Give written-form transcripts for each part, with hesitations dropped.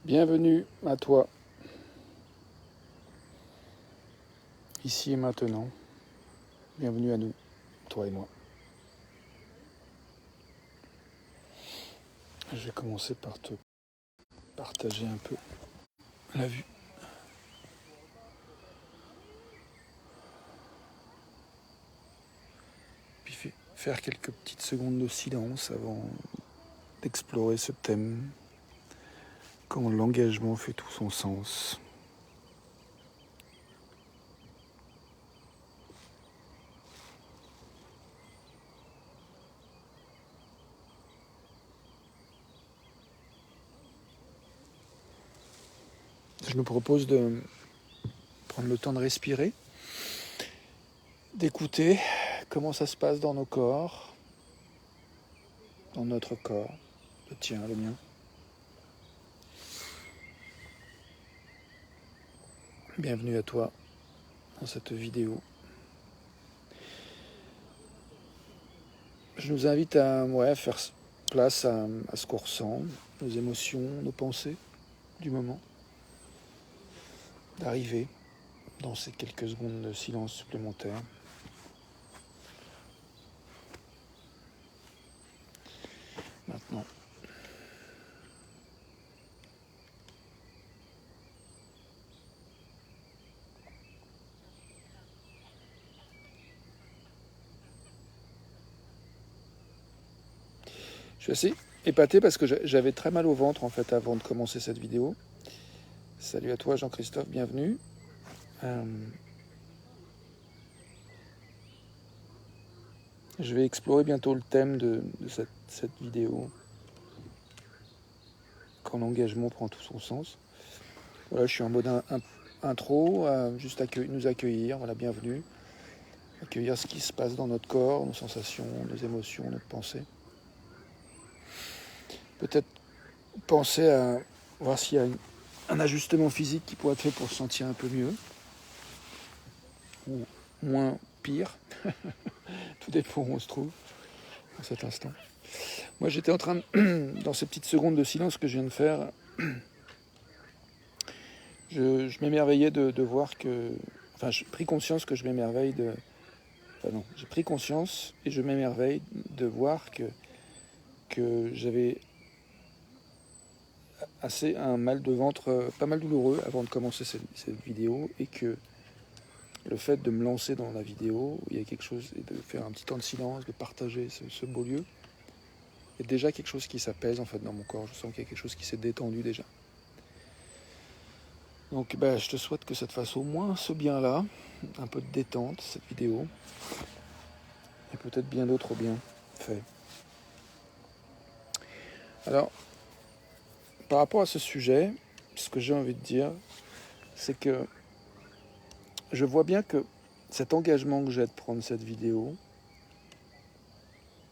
Bienvenue à toi, ici et maintenant. Bienvenue à nous, toi et moi. Je vais commencer par te partager un peu la vue. Puis faire quelques petites secondes de silence avant d'explorer ce thème, quand l'engagement fait tout son sens. Je nous propose de prendre le temps de respirer, d'écouter comment ça se passe dans nos corps, dans notre corps, le tien, le mien. Bienvenue à toi dans cette vidéo. Je nous invite à faire place à ce qu'on ressent, nos émotions, nos pensées du moment, d'arriver dans ces quelques secondes de silence supplémentaires. Maintenant. Je suis assez épaté parce que j'avais très mal au ventre en fait avant de commencer cette vidéo. Salut à toi Jean-Christophe, bienvenue. Je vais explorer bientôt le thème de cette vidéo. Quand l'engagement prend tout son sens. Voilà, je suis en mode intro, juste nous accueillir, voilà, bienvenue. Accueillir ce qui se passe dans notre corps, nos sensations, nos émotions, notre pensée. Peut-être penser à voir s'il y a un ajustement physique qui pourrait être fait pour se sentir un peu mieux ou moins pire. Tout dépend où on se trouve à cet instant. Moi j'étais en train dans ces petites secondes de silence que je viens de faire, je m'émerveillais de voir que... Enfin, j'ai pris conscience que je m'émerveille de... Enfin non, j'ai pris conscience et je m'émerveille de voir que j'avais un mal de ventre pas mal douloureux avant de commencer cette vidéo, et que le fait de me lancer dans la vidéo, il y a quelque chose, et de faire un petit temps de silence, de partager ce beau lieu, il y a déjà quelque chose qui s'apaise en fait dans mon corps. Je sens qu'il y a quelque chose qui s'est détendu déjà. Donc je te souhaite que ça te fasse au moins ce bien-là, un peu de détente, cette vidéo, et peut-être bien d'autres bienfaits. Alors, par rapport à ce sujet, ce que j'ai envie de dire, c'est que je vois bien que cet engagement que j'ai de prendre cette vidéo,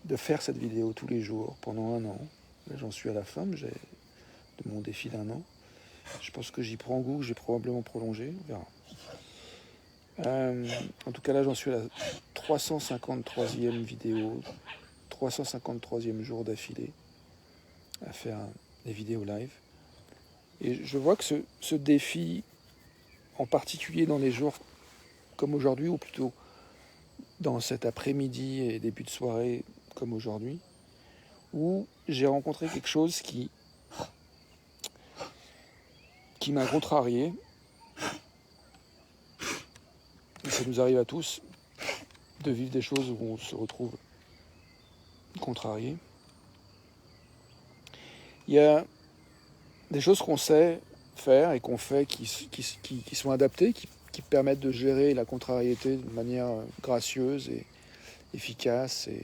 de faire cette vidéo tous les jours pendant 1 an, là j'en suis à la fin de mon défi d'1 an, je pense que j'y prends goût, que j'ai probablement prolongé, on verra. En tout cas là j'en suis à la 353e vidéo, 353e jour d'affilée à faire des vidéos live. Et je vois que ce défi, en particulier dans les jours comme aujourd'hui, ou plutôt dans cet après-midi et début de soirée comme aujourd'hui, où j'ai rencontré quelque chose qui m'a contrarié. Et ça nous arrive à tous de vivre des choses où on se retrouve contrarié. Il y a des choses qu'on sait faire et qu'on fait qui sont adaptées, qui permettent de gérer la contrariété de manière gracieuse et efficace et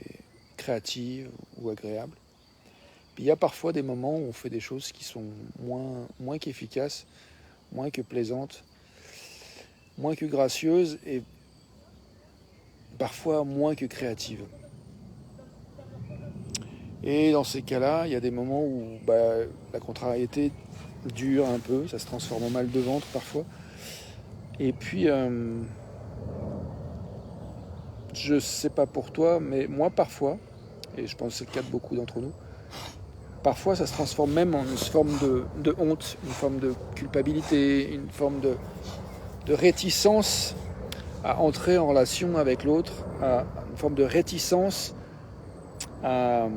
créative ou agréable. Puis il y a parfois des moments où on fait des choses qui sont moins qu'efficaces, moins que plaisantes, moins que gracieuses et parfois moins que créatives. Et dans ces cas-là, il y a des moments où la contrariété dure un peu, ça se transforme en mal de ventre parfois. Et puis, je sais pas pour toi, mais moi parfois, et je pense que c'est le cas de beaucoup d'entre nous, parfois ça se transforme même en une forme de honte, une forme de culpabilité, une forme de réticence à entrer en relation avec l'autre, une forme de réticence à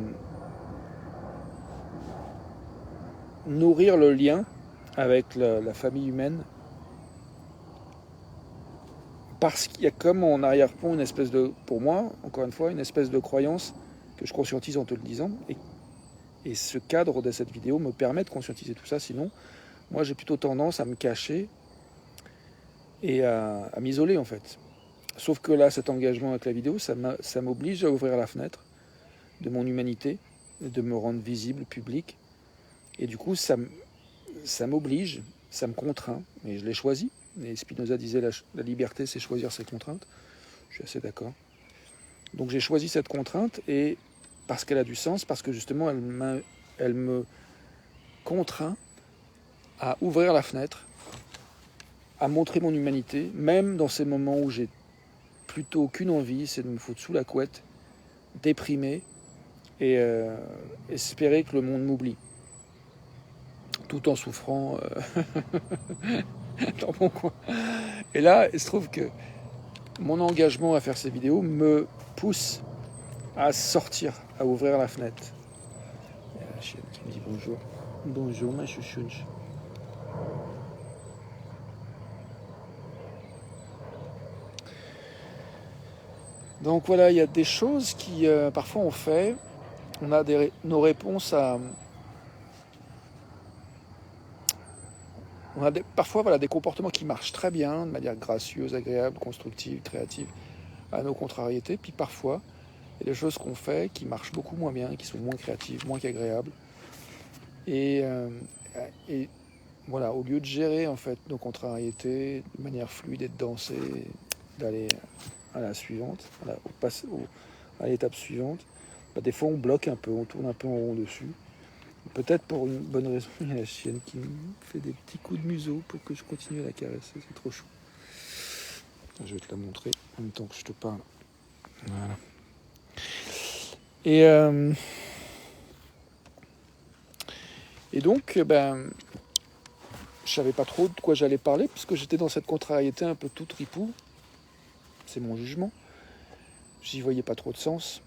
nourrir le lien avec la famille humaine, parce qu'il y a comme en arrière-plan une espèce de, pour moi, encore une fois, une espèce de croyance que je conscientise en te le disant, et ce cadre de cette vidéo me permet de conscientiser tout ça. Sinon, moi j'ai plutôt tendance à me cacher et à m'isoler en fait. Sauf que là, cet engagement avec la vidéo, ça m'oblige à ouvrir la fenêtre de mon humanité, de me rendre visible, public. Et du coup, ça m'oblige, ça me contraint, mais je l'ai choisi. Et Spinoza disait la liberté, c'est choisir ses contraintes. Je suis assez d'accord. Donc j'ai choisi cette contrainte, et parce qu'elle a du sens, parce que justement, elle me contraint à ouvrir la fenêtre, à montrer mon humanité, même dans ces moments où j'ai plutôt qu'une envie, c'est de me foutre sous la couette, déprimé, et espérer que le monde m'oublie, tout en souffrant dans mon coin. Et là, il se trouve que mon engagement à faire ces vidéos me pousse à sortir, à ouvrir la fenêtre. Il y a la chienne qui me dit bonjour. Bonjour ma chouchounche. Donc voilà, il y a des choses qui parfois on fait, on a nos réponses à... On a parfois voilà, des comportements qui marchent très bien, de manière gracieuse, agréable, constructive, créative, à nos contrariétés. Puis parfois, il y a des choses qu'on fait qui marchent beaucoup moins bien, qui sont moins créatives, moins qu'agréables. Et voilà, au lieu de gérer en fait nos contrariétés de manière fluide et de danser, d'aller à la suivante, à l'étape suivante, bah, des fois on bloque un peu, on tourne un peu en rond dessus. Peut-être pour une bonne raison, il y a la chienne qui me fait des petits coups de museau pour que je continue à la caresser, c'est trop chou. Je vais te la montrer en même temps que je te parle. Voilà. Et donc, je savais pas trop de quoi j'allais parler, puisque j'étais dans cette contrariété un peu tout tripou. C'est mon jugement. J'y voyais pas trop de sens.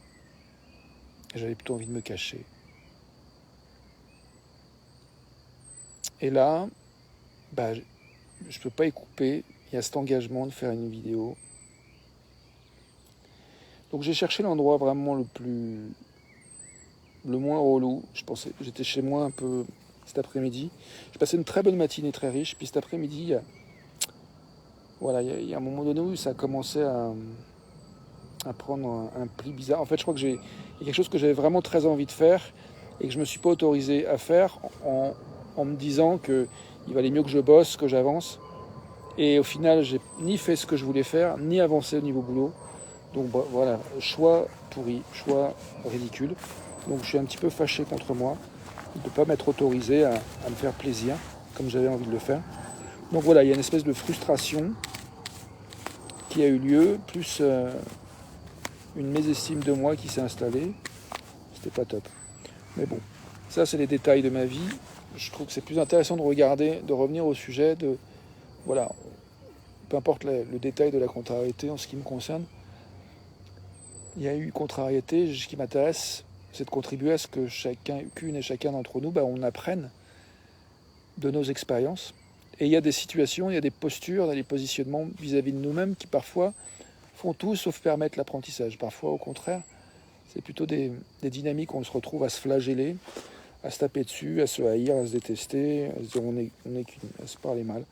J'avais plutôt envie de me cacher. Et là, je peux pas y couper. Il y a cet engagement de faire une vidéo. Donc j'ai cherché l'endroit vraiment le moins relou. J'étais chez moi un peu cet après-midi. J'ai passé une très bonne matinée très riche. Puis cet après-midi, il y a un moment donné où ça a commencé à prendre un pli bizarre. En fait, je crois que il y a quelque chose que j'avais vraiment très envie de faire et que je me suis pas autorisé à faire en me disant qu'il valait mieux que je bosse, que j'avance. Et au final, j'ai ni fait ce que je voulais faire, ni avancé au niveau boulot. Donc voilà, choix pourri, choix ridicule. Donc je suis un petit peu fâché contre moi de ne pas m'être autorisé à me faire plaisir comme j'avais envie de le faire. Donc voilà, il y a une espèce de frustration qui a eu lieu, plus une mésestime de moi qui s'est installée. C'était pas top. Mais bon, ça c'est les détails de ma vie. Je trouve que c'est plus intéressant de revenir au sujet de... Voilà, peu importe le détail de la contrariété en ce qui me concerne. Il y a eu contrariété. Ce qui m'intéresse, c'est de contribuer à ce que chacune et chacun d'entre nous, on apprenne de nos expériences. Et il y a des situations, il y a des postures, il y a des positionnements vis-à-vis de nous-mêmes qui parfois font tout sauf permettre l'apprentissage. Parfois, au contraire, c'est plutôt des dynamiques où on se retrouve à se flageller, à se taper dessus, à se haïr, à se détester, à se dire on est qu'une, à se parler mal.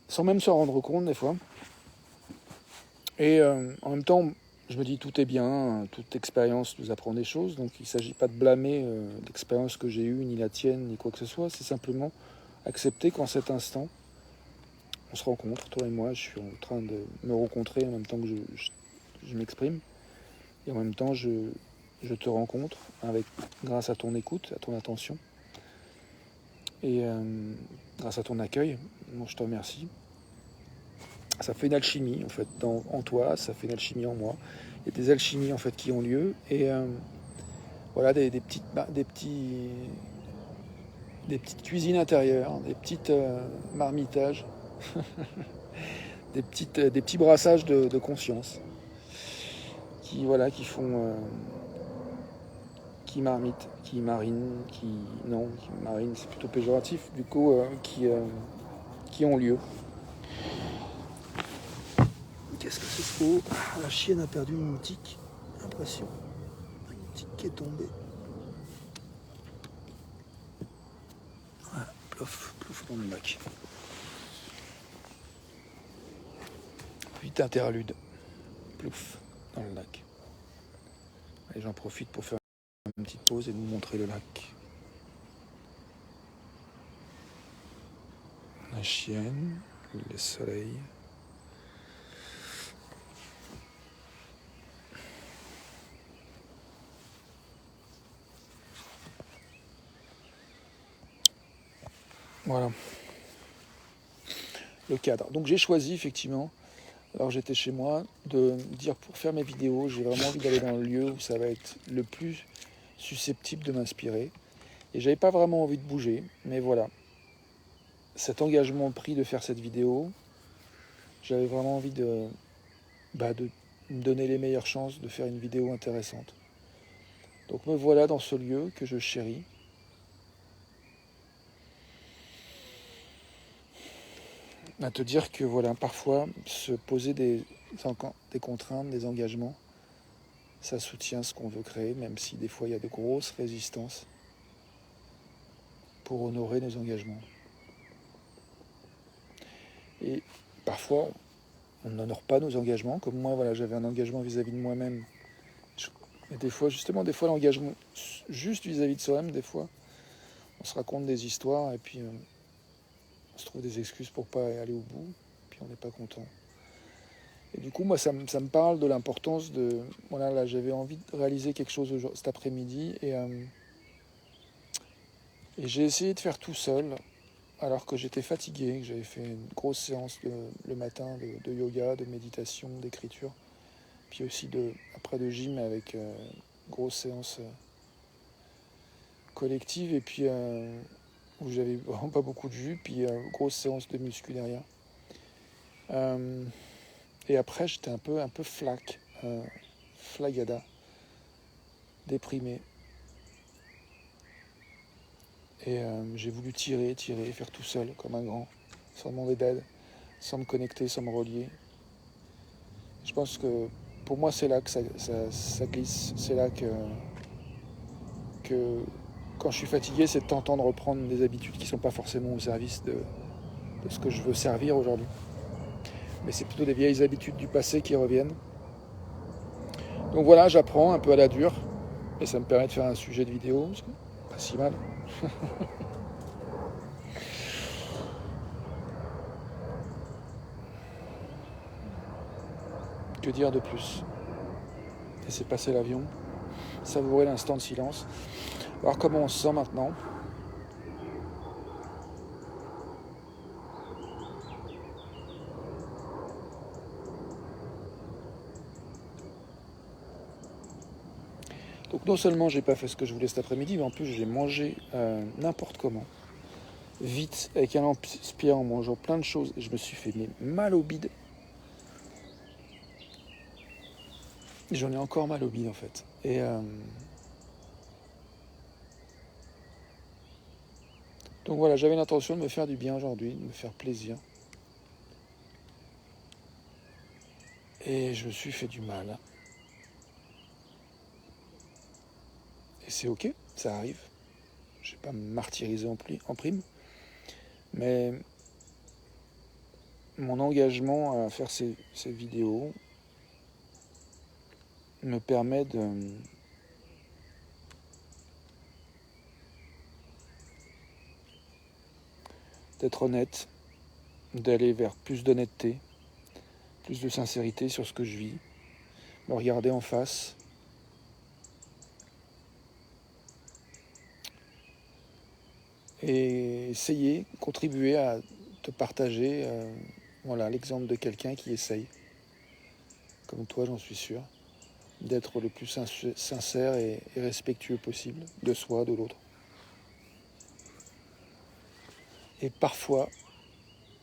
Sans même s'en rendre compte des fois. Et en même temps, je me dis tout est bien, toute expérience nous apprend des choses, donc il ne s'agit pas de blâmer l'expérience que j'ai eue, ni la tienne, ni quoi que ce soit, c'est simplement accepter qu'en cet instant, on se rencontre, toi et moi, je suis en train de me rencontrer en même temps que je m'exprime, et en même temps je te rencontre grâce à ton écoute, à ton attention, et grâce à ton accueil. Donc je te remercie. Ça fait une alchimie en fait en toi, ça fait une alchimie en moi. Il y a des alchimies en fait qui ont lieu, et Voilà, des petites cuisines intérieures, des petites marmitages, des petits brassages de conscience qui, voilà, qui font, qui marmitent, qui marinent, non, qui marinent, c'est plutôt péjoratif, du coup, qui ont lieu. Qu'est-ce que c'est beau? La chienne a perdu une tique, impression, une tique qui est tombée. Voilà, plouf, plouf dans le bac. Vite interlude, plouf, dans le lac. Et j'en profite pour faire une petite pause et vous montrer le lac. La chienne, le soleil. Voilà. Le cadre. Donc j'ai choisi effectivement, alors j'étais chez moi, de me dire pour faire mes vidéos, j'ai vraiment envie d'aller dans le lieu où ça va être le plus susceptible de m'inspirer. Et j'avais pas vraiment envie de bouger, mais voilà. Cet engagement pris de faire cette vidéo, j'avais vraiment envie de me donner les meilleures chances de faire une vidéo intéressante. Donc me voilà dans ce lieu que je chéris. À te dire que voilà, parfois se poser des contraintes, des engagements, ça soutient ce qu'on veut créer, même si des fois il y a de grosses résistances pour honorer nos engagements. Et parfois, on n'honore pas nos engagements, comme moi, voilà, j'avais un engagement vis-à-vis de moi-même. Et des fois, l'engagement juste vis-à-vis de soi-même, des fois, on se raconte des histoires et puis on se trouve des excuses pour pas aller au bout, puis on n'est pas content. Et du coup, moi, ça me parle de l'importance de... Voilà, là, j'avais envie de réaliser quelque chose cet après-midi et j'ai essayé de faire tout seul, alors que j'étais fatigué, que j'avais fait une grosse séance le matin de yoga, de méditation, d'écriture, puis aussi après de gym avec grosse séance collective, et puis où j'avais vraiment pas beaucoup de jus, puis grosse séance de muscu derrière. Et après, j'étais un peu flagada, déprimé. Et j'ai voulu tirer, faire tout seul, comme un grand, sans demander d'aide, sans me connecter, sans me relier. Je pense que pour moi, c'est là que ça glisse. C'est là que quand je suis fatigué, c'est tentant de reprendre des habitudes qui ne sont pas forcément au service de ce que je veux servir aujourd'hui. Mais c'est plutôt des vieilles habitudes du passé qui reviennent. Donc voilà, j'apprends un peu à la dure. Et ça me permet de faire un sujet de vidéo. Pas si mal. Que dire de plus? Laisser passer l'avion. Savourer l'instant de silence. Voir comment on se sent maintenant. Donc non seulement j'ai pas fait ce que je voulais cet après-midi, mais en plus j'ai mangé n'importe comment, vite, avec un aspire, en mangeant plein de choses, et je me suis fait mal au bide. J'en ai encore mal au bide en fait. Et donc voilà, j'avais l'intention de me faire du bien aujourd'hui, de me faire plaisir. Et je me suis fait du mal. Et c'est ok, ça arrive. Je ne vais pas me martyriser en prime. Mais mon engagement à faire ces vidéos me permet d'être honnête, d'aller vers plus d'honnêteté, plus de sincérité sur ce que je vis, me regarder en face, et essayer, contribuer à te partager l'exemple de quelqu'un qui essaye, comme toi j'en suis sûr. d'être le plus sincère et respectueux possible de soi, de l'autre. Et parfois,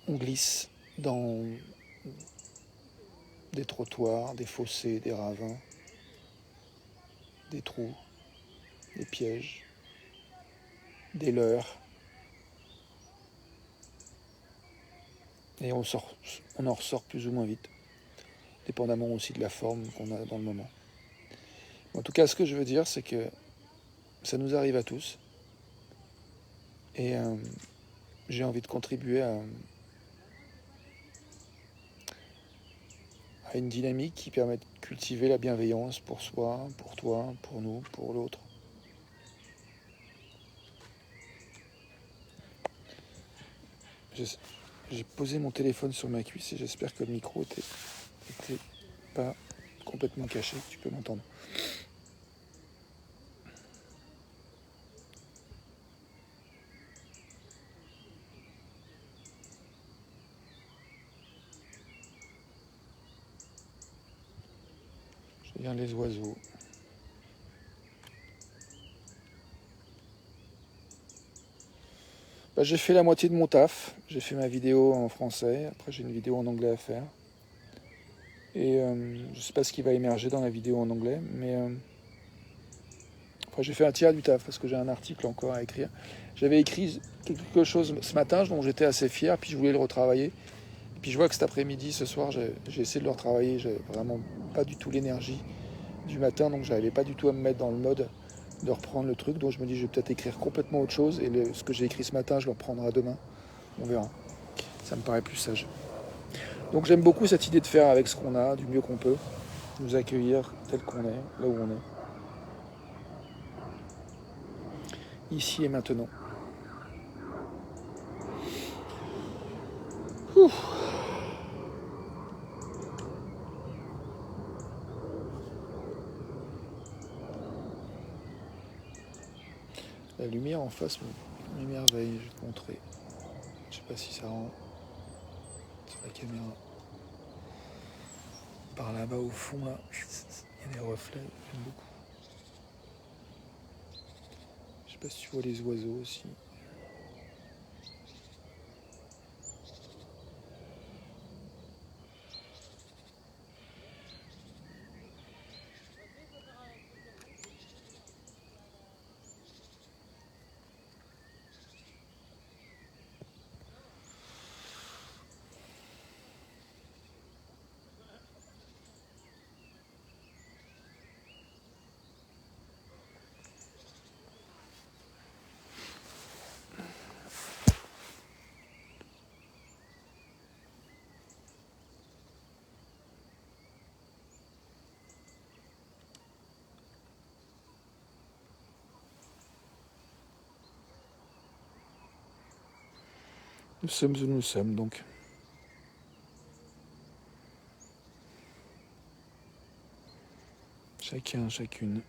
on glisse dans des trottoirs, des fossés, des ravins, des trous, des pièges, des leurres. Et on en ressort plus ou moins vite, dépendamment aussi de la forme qu'on a dans le moment. En tout cas, ce que je veux dire, c'est que ça nous arrive à tous. Et j'ai envie de contribuer à une dynamique qui permet de cultiver la bienveillance pour soi, pour toi, pour nous, pour l'autre. J'ai posé mon téléphone sur ma cuisse et j'espère que le micro était pas complètement caché, que tu peux m'entendre. Je regarde les oiseaux. J'ai fait la moitié de mon taf. J'ai fait ma vidéo en français. Après, j'ai une vidéo en anglais à faire. Et je ne sais pas ce qui va émerger dans la vidéo en anglais, mais après, j'ai fait un tiers du taf parce que j'ai un article encore à écrire. J'avais écrit quelque chose ce matin dont j'étais assez fier, puis je voulais le retravailler. Puis je vois que cet après-midi, ce soir, j'ai essayé de le retravailler. J'avais vraiment pas du tout l'énergie du matin, donc j'arrivais pas du tout à me mettre dans le mode de reprendre le truc. Donc je me dis, je vais peut-être écrire complètement autre chose. Et ce que j'ai écrit ce matin, je le reprendrai demain. On verra. Ça me paraît plus sage. Donc j'aime beaucoup cette idée de faire avec ce qu'on a, du mieux qu'on peut. Nous accueillir tel qu'on est, là où on est. Ici et maintenant. Ouf. La lumière en face m'émerveille, je vais te montrer. Je sais pas si ça rend sur la caméra. Par là-bas au fond, là, il y a des reflets, j'aime beaucoup. Je sais pas si tu vois les oiseaux aussi. Nous sommes où nous sommes donc. Chacun, chacune.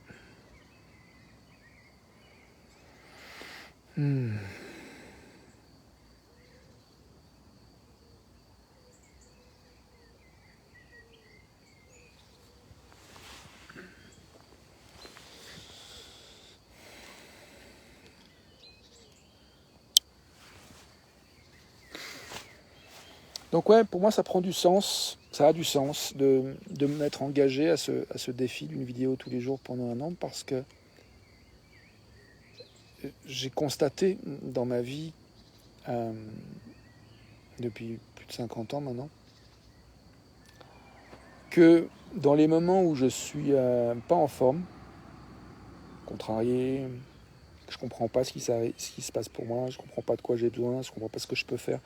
Donc ouais, pour moi ça prend du sens, ça a du sens de me mettre engagé à ce défi d'une vidéo tous les jours pendant un an parce que j'ai constaté dans ma vie, depuis plus de 50 ans maintenant, que dans les moments où je suis pas en forme, contrarié, que je comprends pas ce qui se passe pour moi, je comprends pas de quoi j'ai besoin, je comprends pas ce que je peux faire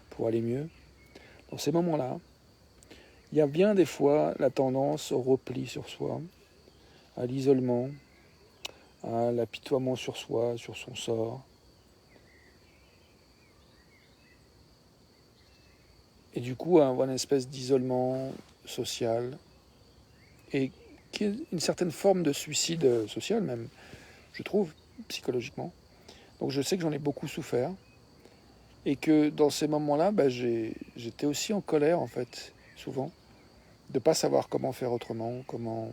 pour aller mieux, dans ces moments-là, il y a bien des fois la tendance au repli sur soi, à l'isolement, à l'apitoiement sur soi, sur son sort. Et du coup, à avoir une espèce d'isolement social et qui est une certaine forme de suicide social même, je trouve, psychologiquement. Donc je sais que j'en ai beaucoup souffert et que dans ces moments-là, j'étais aussi en colère en fait, souvent, de ne pas savoir comment faire autrement, comment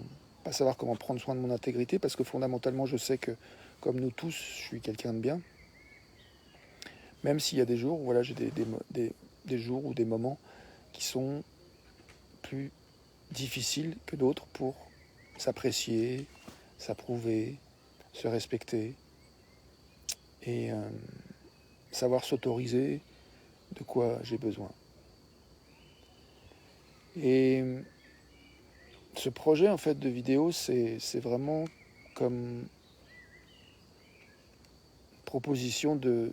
pas savoir comment prendre soin de mon intégrité, parce que fondamentalement, je sais que, comme nous tous, je suis quelqu'un de bien. Même s'il y a des jours où voilà, j'ai des jours ou des moments qui sont plus difficiles que d'autres pour s'apprécier, s'approuver, se respecter et savoir s'autoriser de quoi j'ai besoin. Et ce projet en fait de vidéo, c'est vraiment comme proposition de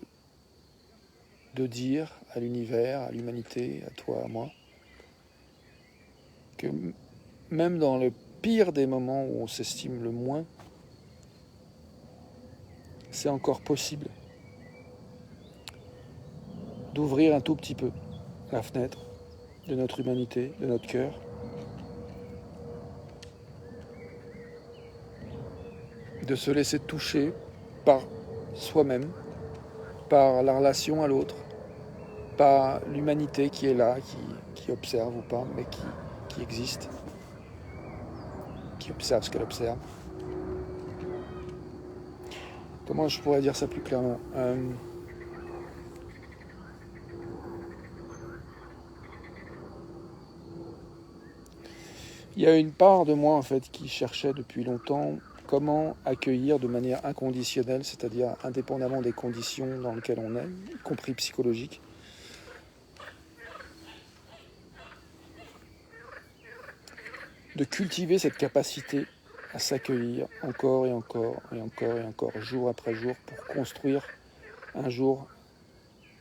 dire à l'univers, à l'humanité, à toi, à moi, que même dans le pire des moments où on s'estime le moins, c'est encore possible d'ouvrir un tout petit peu la fenêtre de notre humanité, de notre cœur, de se laisser toucher par soi-même, par la relation à l'autre, par l'humanité qui est là, qui observe ou pas, mais qui existe, qui observe ce qu'elle observe. Comment je pourrais dire ça plus clairement ? Il y a une part de moi en fait qui cherchait depuis longtemps comment accueillir de manière inconditionnelle, c'est-à-dire indépendamment des conditions dans lesquelles on est, y compris psychologiques, de cultiver cette capacité à s'accueillir encore et encore et encore et encore, jour après jour, pour construire un jour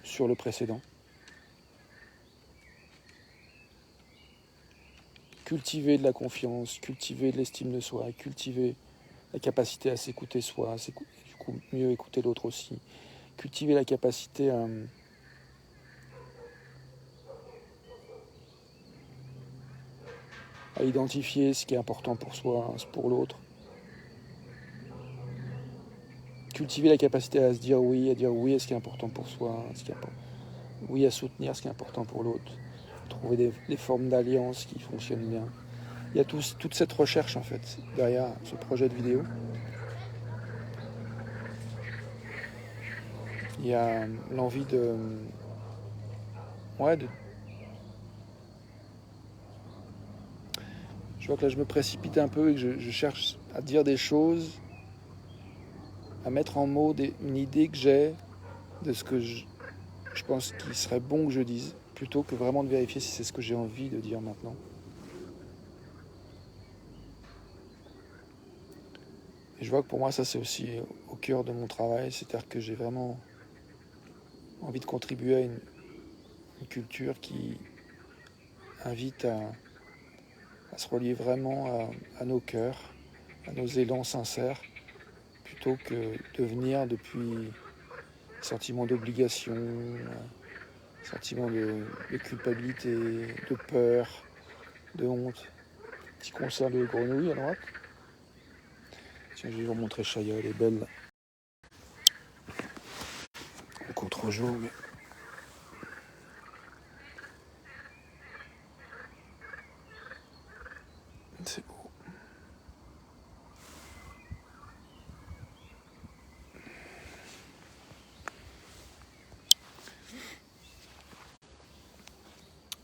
sur le précédent. Cultiver de la confiance, cultiver de l'estime de soi, cultiver la capacité à s'écouter soi, du coup mieux écouter l'autre aussi, cultiver la capacité à identifier ce qui est important pour soi, pour l'autre, cultiver la capacité à se dire oui à ce qui est important pour soi, oui à soutenir ce qui est important pour l'autre, trouver des formes d'alliance qui fonctionnent bien. Il y a toute cette recherche en fait derrière ce projet de vidéo. Il y a l'envie de je vois que là je me précipite un peu et que je cherche à dire des choses, à mettre en mots une idée que j'ai de ce que je pense qu'il serait bon que je dise, plutôt que vraiment de vérifier si c'est ce que j'ai envie de dire maintenant. Et je vois que pour moi ça c'est aussi au cœur de mon travail, c'est-à-dire que j'ai vraiment envie de contribuer à une culture qui invite à se relier vraiment à nos cœurs, à nos élans sincères, plutôt que de venir depuis sentiment d'obligation, sentiment de culpabilité, de peur, de honte. Petit concert de grenouilles à droite. Tiens, je vais vous montrer Chaya, elle est belle. Au contre-jour, mais... c'est beau.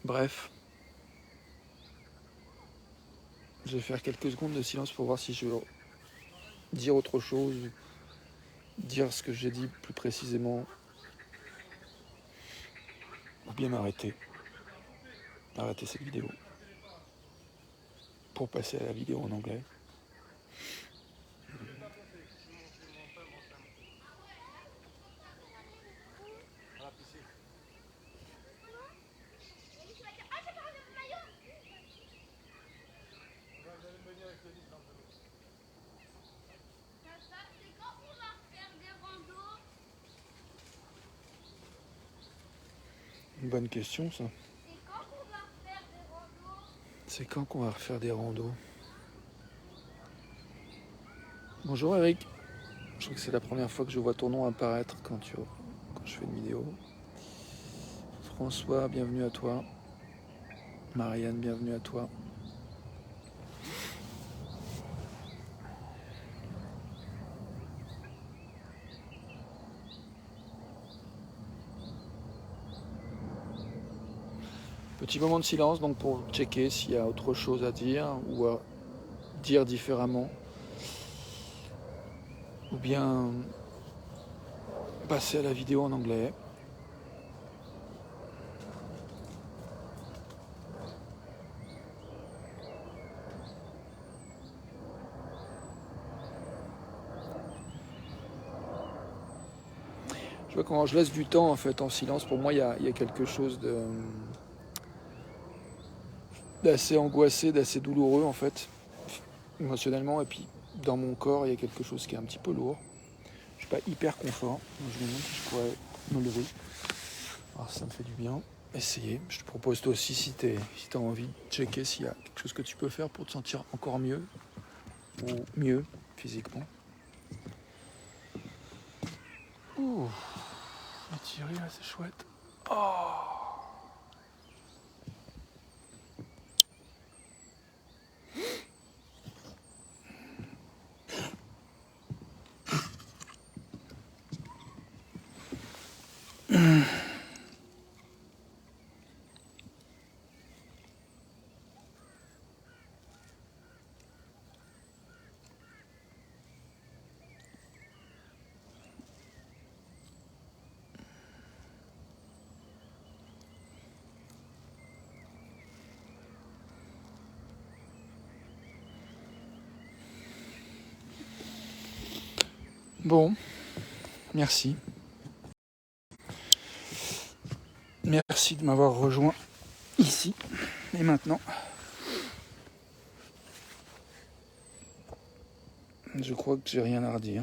Bref. Je vais faire quelques secondes de silence pour voir si je veux dire autre chose, dire ce que j'ai dit plus précisément, ou bien arrêter cette vidéo pour passer à la vidéo en anglais. Une bonne question ça. C'est quand qu'on va refaire des randos ? Bonjour Eric. Je crois que c'est la première fois que je vois ton nom apparaître quand je fais une vidéo. François, bienvenue à toi. Marianne, bienvenue à toi. Petit moment de silence donc pour checker s'il y a autre chose à dire ou à dire différemment. Ou bien passer à la vidéo en anglais. Je vois quand je laisse du temps en fait en silence, pour moi il y a quelque chose d'assez angoissé, d'assez douloureux en fait, émotionnellement, et puis dans mon corps il y a quelque chose qui est un petit peu lourd. Je suis pas hyper confort, donc je me demande si je pourrais me lever. Alors ça me fait du bien. Essayer. Je te propose toi aussi si tu as envie de checker s'il y a quelque chose que tu peux faire pour te sentir encore mieux ou mieux physiquement. Ouh, étiré là c'est chouette. Oh. Bon, merci. Merci de m'avoir rejoint ici. Et maintenant, je crois que j'ai rien à redire.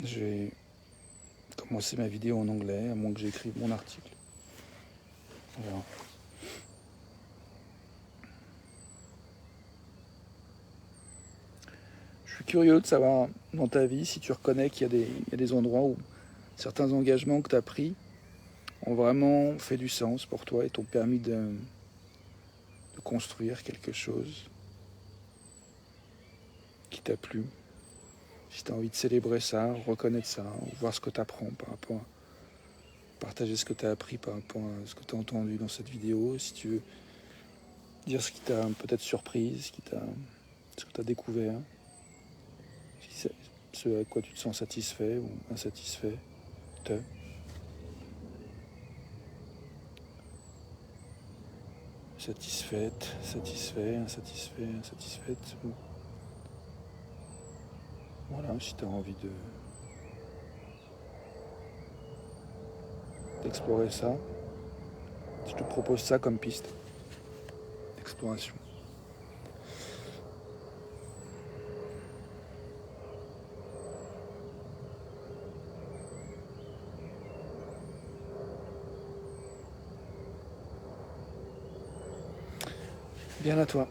Je vais commencer ma vidéo en anglais, à moins que j'écrive mon article. On verra. Je suis curieux de savoir dans ta vie si tu reconnais qu'il y a des endroits où certains engagements que tu as pris ont vraiment fait du sens pour toi et t'ont permis de construire quelque chose qui t'a plu. Si tu as envie de célébrer ça, reconnaître ça, ou voir ce que tu apprends par rapport à partager ce que tu as appris par rapport à ce que tu as entendu dans cette vidéo, si tu veux dire ce qui t'a peut-être surpris, ce que tu as découvert, si c'est ce à quoi tu te sens satisfait ou insatisfait, satisfaite, satisfait, insatisfait, insatisfaite. Voilà, si tu as envie d'explorer ça, je te propose ça comme piste d'exploration. Bien à toi.